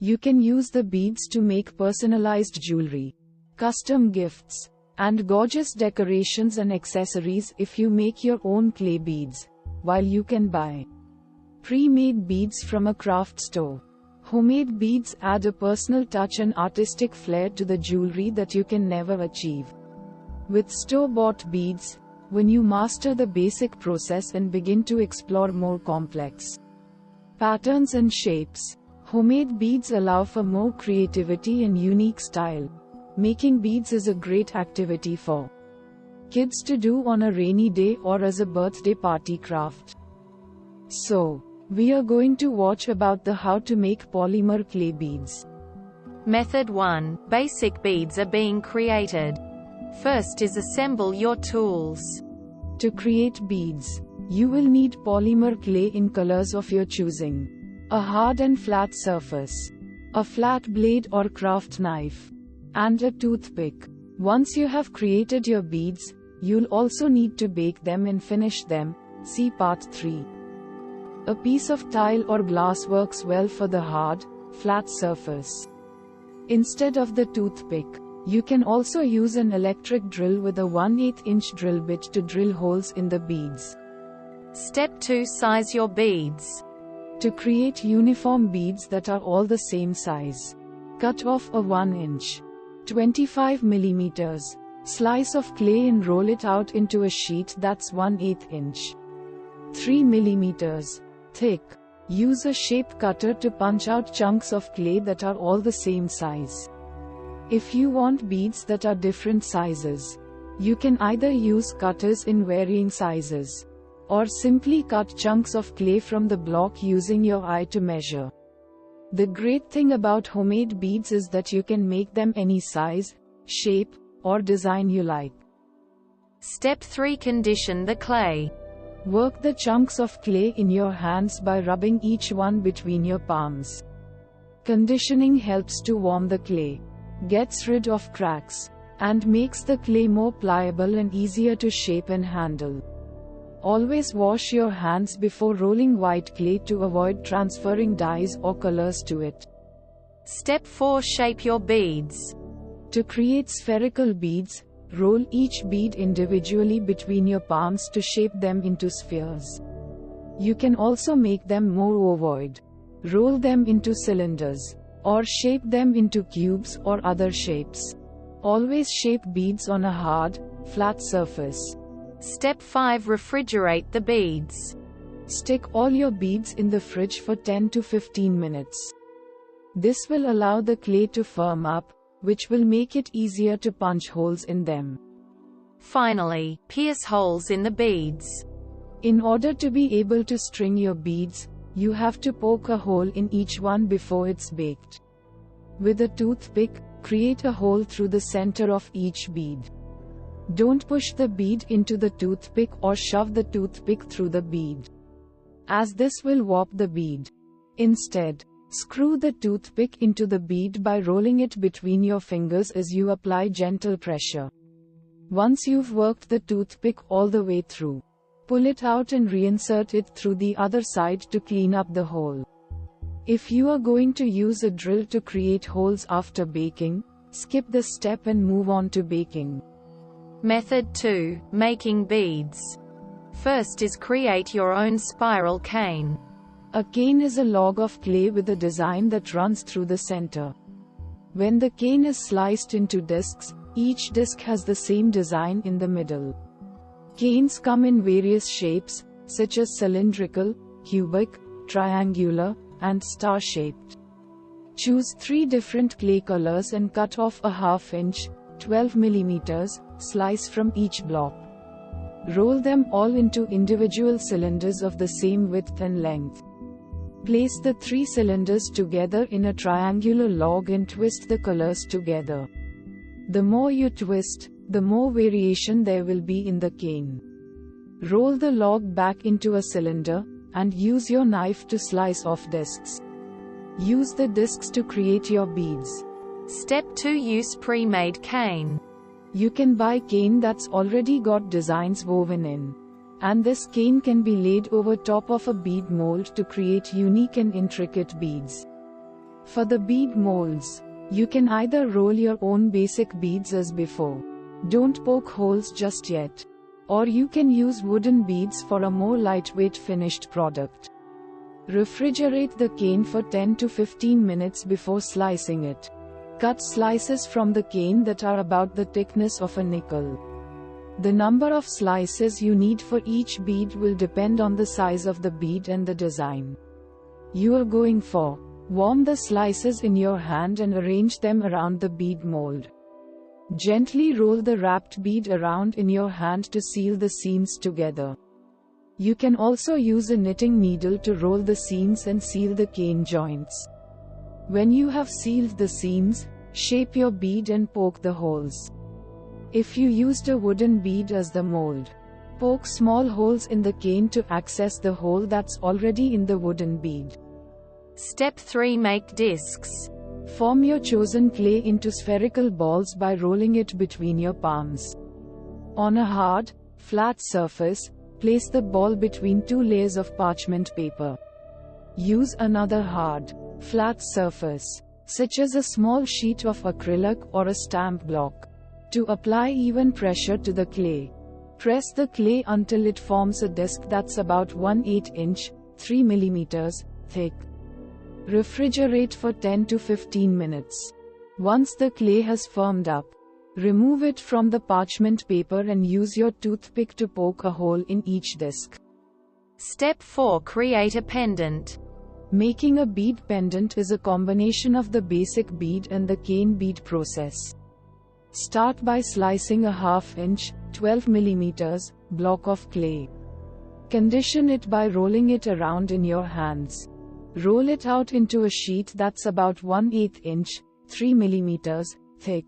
You can use the beads to make personalized jewelry, custom gifts, and gorgeous decorations and accessories if you make your own clay beads, while you can buy pre-made beads from a craft store. Homemade beads add a personal touch and artistic flair to the jewelry that you can never achieve with store-bought beads. When you master the basic process and begin to explore more complex patterns and shapes, homemade beads allow for more creativity and unique style. Making beads is a great activity for kids to do on a rainy day or as a birthday party craft. So, we are going to watch about the how to make polymer clay beads. Method 1. Basic beads are being created. First is assemble your tools. To create beads, you will need polymer clay in colors of your choosing, a hard and flat surface, a flat blade or craft knife, and a toothpick. Once you have created your beads, you'll also need to bake them and finish them. See part 3. A piece of tile or glass works well for the hard, flat surface. Instead of the toothpick, you can also use an electric drill with a 1/8-inch drill bit to drill holes in the beads. Step 2. Size your beads. To create uniform beads that are all the same size, cut off a 1-inch, 25 mm, slice of clay and roll it out into a sheet that's 1/8 inch, 3 mm, thick. Use a shape cutter to punch out chunks of clay that are all the same size. If you want beads that are different sizes, you can either use cutters in varying sizes, or simply cut chunks of clay from the block using your eye to measure. The great thing about homemade beads is that you can make them any size, shape, or design you like. Step 3. Condition the clay. Work the chunks of clay in your hands by rubbing each one between your palms. Conditioning helps to warm the clay, gets rid of cracks, and makes the clay more pliable and easier to shape and handle. Always wash your hands before rolling white clay to avoid transferring dyes or colors to it. Step 4. Shape your beads. To create spherical beads, roll each bead individually between your palms to shape them into spheres. You can also make them more ovoid, roll them into cylinders, or shape them into cubes or other shapes. Always shape beads on a hard, flat surface. Step 5. Refrigerate the beads. Stick all your beads in the fridge for 10 to 15 minutes. This will allow the clay to firm up, which will make it easier to punch holes in them. Finally, pierce holes in the beads. In order to be able to string your beads, you have to poke a hole in each one before it's baked. With a toothpick, create a hole through the center of each bead. Don't push the bead into the toothpick or shove the toothpick through the bead, as this will warp the bead. Instead, screw the toothpick into the bead by rolling it between your fingers as you apply gentle pressure. Once you've worked the toothpick all the way through, pull it out and reinsert it through the other side to clean up the hole. If you are going to use a drill to create holes after baking, skip this step and move on to baking. Method 2. Making beads. First is create your own spiral cane. A cane is a log of clay with a design that runs through the center. When the cane is sliced into discs, each disc has the same design in the middle. Canes come in various shapes, such as cylindrical, cubic, triangular, and star-shaped. Choose 3 different clay colors and cut off a 1/2 inch, 12 mm, slice from each block. Roll them all into individual cylinders of the same width and length. Place the 3 cylinders together in a triangular log and twist the colors together. The more you twist, the more variation there will be in the cane. Roll the log back into a cylinder, and use your knife to slice off discs. Use the discs to create your beads. Step 2. Use pre-made cane. You can buy cane that's already got designs woven in, and this cane can be laid over top of a bead mold to create unique and intricate beads. For the bead molds, you can either roll your own basic beads as before. Don't poke holes just yet. Or you can use wooden beads for a more lightweight finished product. Refrigerate the cane for 10 to 15 minutes before slicing it. Cut slices from the cane that are about the thickness of a nickel. The number of slices you need for each bead will depend on the size of the bead and the design you are going for. Warm the slices in your hand and arrange them around the bead mold. Gently roll the wrapped bead around in your hand to seal the seams together. You can also use a knitting needle to roll the seams and seal the cane joints. When you have sealed the seams, shape your bead and poke the holes. If you used a wooden bead as the mold, poke small holes in the cane to access the hole that's already in the wooden bead. Step 3. Make discs. Form your chosen clay into spherical balls by rolling it between your palms. On a hard, flat surface, place the ball between 2 layers of parchment paper. Use another hard, flat surface, such as a small sheet of acrylic or a stamp block, to apply even pressure to the clay. Press the clay until it forms a disc that's about 1/8 inch, 3 mm, thick. Refrigerate for 10 to 15 minutes. Once the clay has firmed up, remove it from the parchment paper and use your toothpick to poke a hole in each disc. Step 4. Create a pendant. Making a bead pendant is a combination of the basic bead and the cane bead process. Start by slicing a 1/2 inch, 12 mm, block of clay. Condition it by rolling it around in your hands. Roll it out into a sheet that's about 1/8 inch, 3 mm, thick.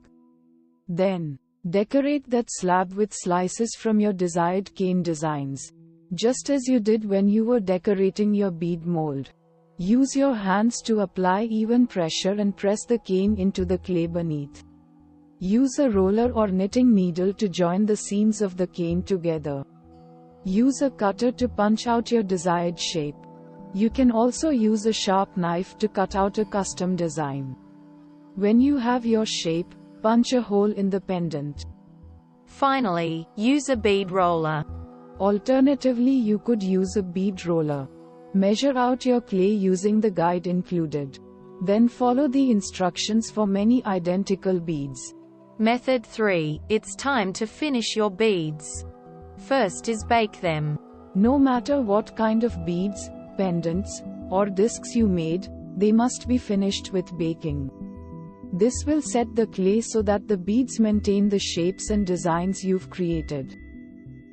Then, decorate that slab with slices from your desired cane designs. Just as you did when you were decorating your bead mold. Use your hands to apply even pressure and press the cane into the clay beneath. Use a roller or knitting needle to join the seams of the cane together. Use a cutter to punch out your desired shape. You can also use a sharp knife to cut out a custom design. When you have your shape, punch a hole in the pendant. Finally, use a bead roller. Alternatively, you could use a bead roller. Measure out your clay using the guide included. Then follow the instructions for many identical beads. Method 3. It's time to finish your beads. First is bake them. No matter what kind of beads, pendants, or discs you made, they must be finished with baking. This will set the clay so that the beads maintain the shapes and designs you've created.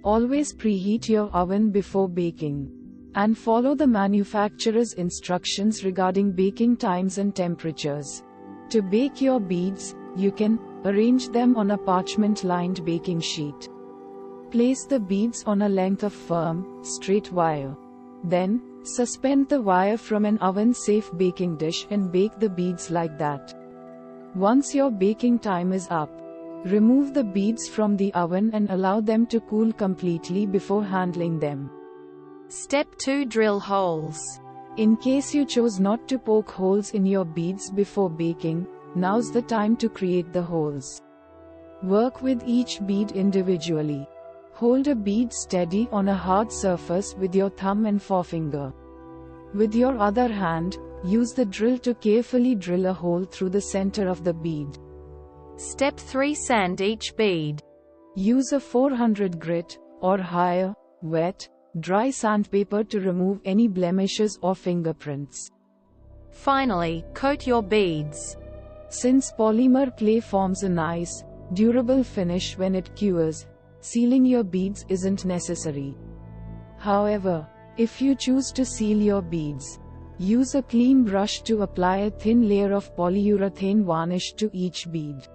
Always preheat your oven before baking. And follow the manufacturer's instructions regarding baking times and temperatures. To bake your beads, you can arrange them on a parchment-lined baking sheet. Place the beads on a length of firm, straight wire. Then, suspend the wire from an oven-safe baking dish and bake the beads like that. Once your baking time is up, remove the beads from the oven and allow them to cool completely before handling them. Step 2. Drill holes. In case you chose not to poke holes in your beads before baking, now's the time to create the holes. Work with each bead individually. Hold a bead steady on a hard surface with your thumb and forefinger. With your other hand, use the drill to carefully drill a hole through the center of the bead. Step 3. Sand each bead. Use a 400 grit, or higher, wet, dry sandpaper to remove any blemishes or fingerprints. Finally, coat your beads. Since polymer clay forms a nice, durable finish when it cures, sealing your beads isn't necessary. However, if you choose to seal your beads, use a clean brush to apply a thin layer of polyurethane varnish to each bead.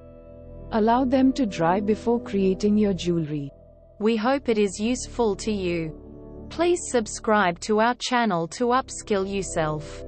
Allow them to dry before creating your jewelry. We hope it is useful to you. Please subscribe to our channel to upskill yourself.